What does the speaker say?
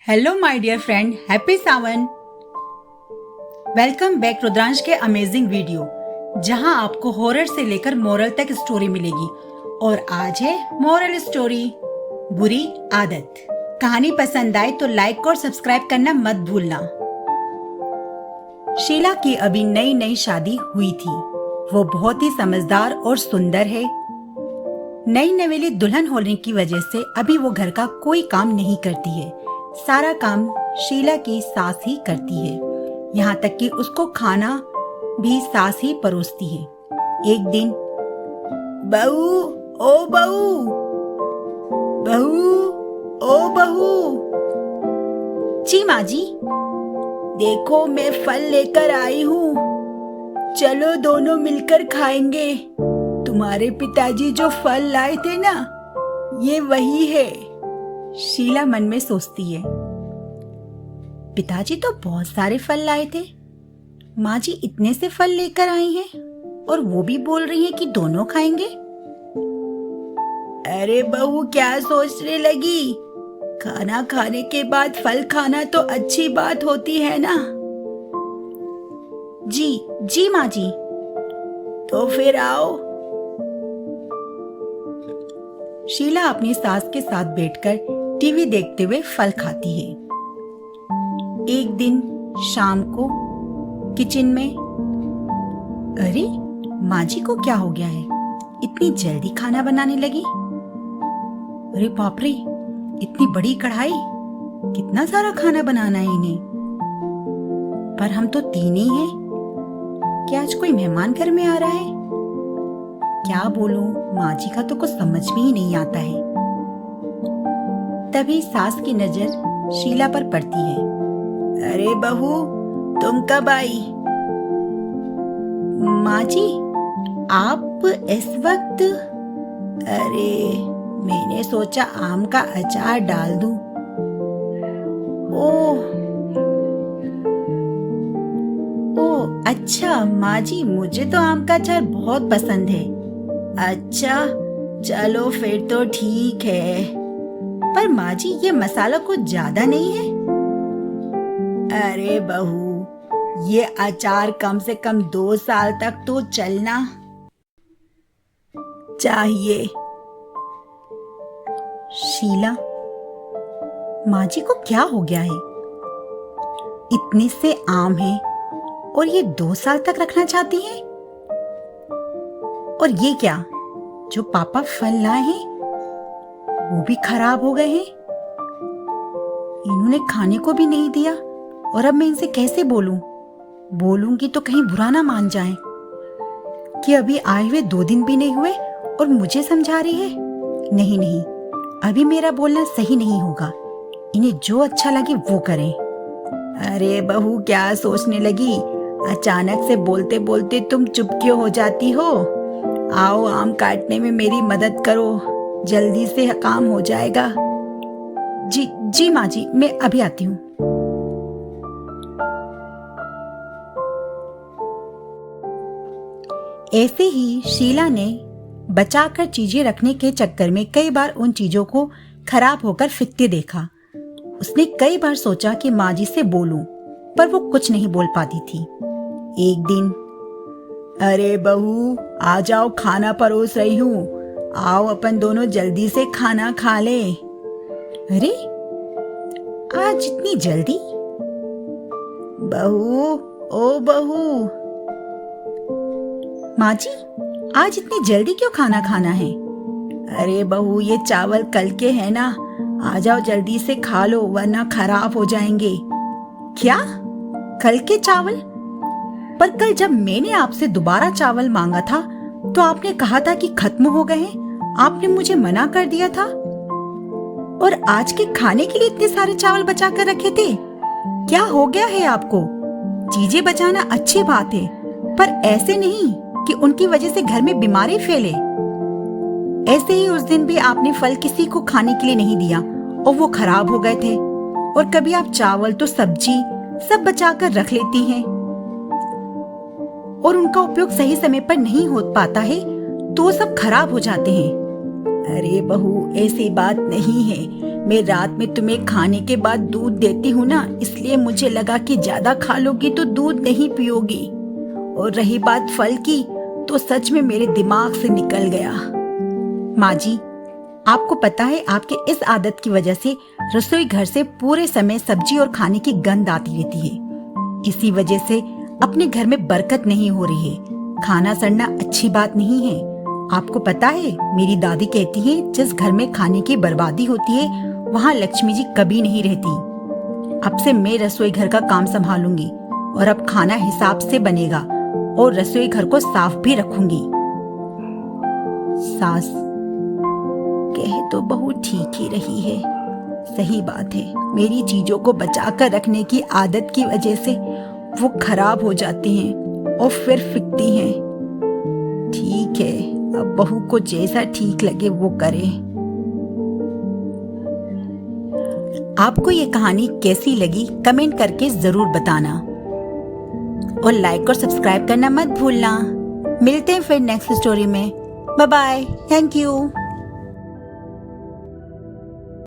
Hello my dear friend, happy Sawan. Welcome back Rudransh के amazing video, जहां आपको हॉरर से लेकर मोरल तक स्टोरी मिलेगी। और आज है मोरल स्टोरी, बुरी आदत। कहानी पसंद आए तो लाइक और सब्सक्राइब करना मत भूलना। शीला की अभी नई नई शादी हुई थी। वो बहुत ही समझदार और सुंदर है। नई नवेली दुल्हन होने की वजह से अभी वो घर का कोई काम नहीं करती है। सारा काम शीला की सास ही करती है। यहाँ तक कि उसको खाना भी सास ही परोसती है। एक दिन, बहू, ओ बहू, बहू, ओ बहू। जी माँ जी। देखो मैं फल लेकर आई हूँ, चलो दोनों मिलकर खाएंगे। तुम्हारे पिताजी जो फल लाए थे ना, ये वही है। शीला मन में सोचती है, पिताजी तो बहुत सारे फल लाए थे, माँ जी इतने से फल लेकर आई हैं और वो भी बोल रही हैं कि दोनों खाएंगे। अरे बहू, क्या सोचने लगी? खाना खाने के बाद फल खाना तो अच्छी बात होती है ना। जी जी माँ जी। तो फिर आओ। शीला अपनी सास के साथ बैठकर टीवी देखते हुए फल खाती है। एक दिन शाम को किचन में, अरे माँ जी को क्या हो गया है? इतनी जल्दी खाना बनाने लगी। अरे बाप रे, इतनी बड़ी कढ़ाई, कितना सारा खाना बनाना है इन्हें। पर हम तो तीन ही हैं। क्या आज कोई मेहमान घर में आ रहा है? क्या बोलूं, माँ जी का तो कुछ समझ में ही नहीं आता है। तभी सास की नजर शीला पर पड़ती है। अरे बहू, तुम कब आई? माँ जी, आप इस वक्त? अरे मैंने सोचा आम का अचार डाल दूं। ओह ओह, अच्छा माँ जी, मुझे तो आम का अचार बहुत पसंद है। अच्छा चलो फिर तो ठीक है। पर माँ जी, ये मसाला कुछ ज्यादा नहीं है? अरे बहू, ये अचार कम से कम 2 साल तक तो चलना चाहिए। शीला, माँ जी को क्या हो गया है? इतने से आम है और ये 2 साल तक रखना चाहती है। और ये क्या, जो पापा फल लाए हैं वो भी खराब हो गए हैं। इन्होंने खाने को भी नहीं दिया और अब मैं इनसे कैसे बोलूं? बोलूंगी तो कहीं बुरा ना मान जाएं कि अभी आए हुए 2 दिन भी नहीं हुए और मुझे समझा रही है। नहीं नहीं, अभी मेरा बोलना सही नहीं होगा। इन्हें जो अच्छा लगे वो करें। अरे बहू, क्या सोचने लगी? अचानक से बोलते बोलते तुम चुप क्यों हो जाती हो? आओ, आम काटने में मेरी मदद करो, जल्दी से काम हो जाएगा। जी जी माँ जी, मैं अभी आती हूँ। ऐसे ही शीला ने बचाकर चीजें रखने के चक्कर में कई बार उन चीजों को खराब होकर फिकते देखा। उसने कई बार सोचा कि माँ जी से बोलूं, पर वो कुछ नहीं बोल पाती थी। एक दिन, अरे बहू आ जाओ, खाना परोस रही हूँ, आओ अपन दोनों जल्दी से खाना खा ले। अरे आज इतनी जल्दी? बहू, ओ बहू। माँ जी, आज इतनी जल्दी क्यों खाना खाना है? अरे बहू, ये चावल कल के हैं ना, आ जाओ जल्दी से खा लो वरना खराब हो जाएंगे। क्या, कल के चावल? पर कल जब मैंने आपसे दोबारा चावल मांगा था तो आपने कहा था कि खत्म हो गए हैं। आपने मुझे मना कर दिया था। और आज के खाने के लिए इतने सारे चावल बचा कर रखे थे। क्या हो गया है आपको? चीजें बचाना अच्छी बात है, पर ऐसे नहीं कि उनकी वजह से घर में बीमारी फैले। ऐसे ही उस दिन भी आपने फल किसी को खाने के लिए नहीं दिया और वो खराब हो गए थे। और कभी आप चावल तो सब्जी सब बचाकर रख लेती हैं और उनका उपयोग सही समय पर नहीं हो पाता है तो सब खराब हो जाते हैं। अरे बहू, ऐसी बात नहीं है, मैं रात में तुम्हें खाने के बाद दूध देती हूँ ना, इसलिए मुझे लगा कि ज्यादा खा लोगी तो दूध नहीं पियोगी। और रही बात फल की, तो सच में मेरे दिमाग से निकल गया। माँ जी, आपको पता है आपके इस आदत की वजह से रसोई घर से पूरे समय सब्जी और खाने की गंध आती रहती है। इसी वजह से अपने घर में बरकत नहीं हो रही है। खाना सड़ना अच्छी बात नहीं है। आपको पता है, मेरी दादी कहती है जिस घर में खाने की बर्बादी होती है वहाँ लक्ष्मी जी कभी नहीं रहती। अब से मैं रसोई घर का काम संभालूंगी और अब खाना हिसाब से बनेगा और रसोई घर को साफ भी रखूंगी। सास कहे तो बहू ठीक ही रही है। सही बात है, मेरी चीजों को बचाकर रखने की आदत की वजह से वो खराब हो जाती हैं और फिर फिकती हैं। ठीक है, अब बहू को जैसा ठीक लगे वो करे। आपको ये कहानी कैसी लगी कमेंट करके जरूर बताना और लाइक और सब्सक्राइब करना मत भूलना। मिलते हैं फिर नेक्स्ट स्टोरी में। Bye bye, thank you.